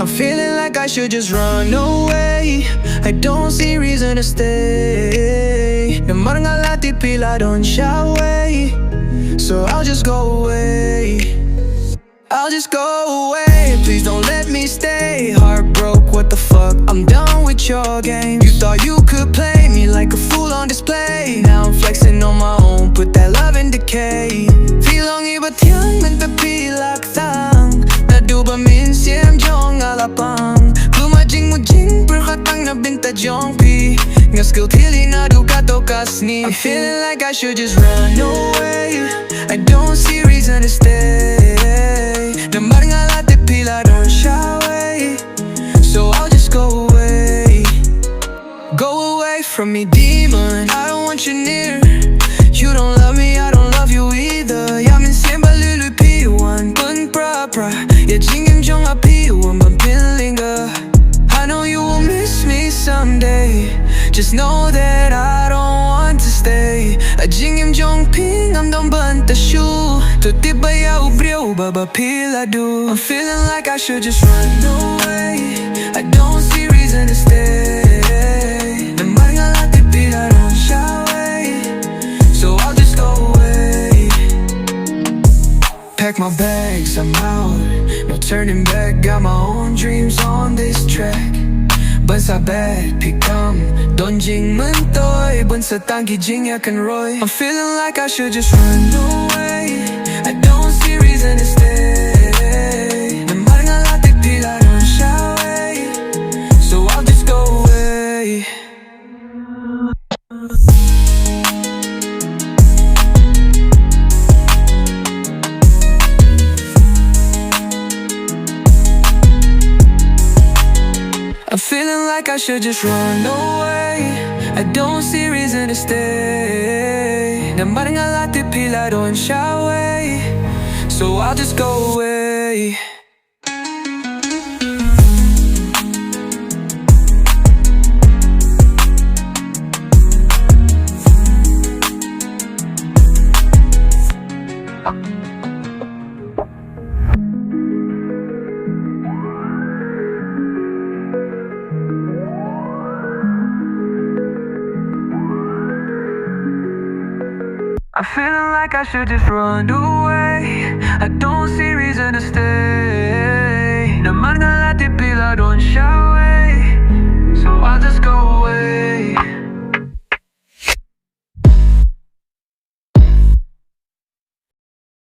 I'm feeling like I should just run away. I don't see reason to stay. Namar nga lati pila don't shawei. So I'll just go away. I'll just go away. Please don't let me stay. Heart broke, what the fuck? I'm done with your game. You thought you could play me like a fool on display. Now I'm flexing on my own, put that love in decay. Feelin iba thiang, mynta kthang. Naduh mynsim, jong alapang. Klumar jingmut jing, pyrkhat tang bynta jong nga skill thylli Naduh kato Khasi. I'm feeling like I should just run away. I don't see reason to stay. Namar nga lati pila don't shawei. So I'll just go away. Go away from me, demon, I don't want you near. You don't love me, I don't love you either. Ja myntsiem lynga yeah jingim jong lynga. I know you will miss me someday. Just know that I don't want to stay. A jingim jong ping I'm dong bynta shu. To tiba ya ubriu baba pila do. I'm feeling like I should just run away. I don't see reason to stay. Namar nga lati pila don't shawei. So I'll just go away. Pack my bags, I'm out. No turning back, got my own dreams on this track. Bun sa bed, become Don jingmut bun sa tang jing roy. I'm feeling like I should just run away. I don't see reason to stay. Namar nga lati pila don't shawei. So I'll just go away. I'm feeling like I should just run away. I don't see reason to stay. Namar nga lati pila don't shawei. So I'll just go away. I'm feeling like I should just run away. I don't see reason to stay. Namar nga lati pila don't shawei.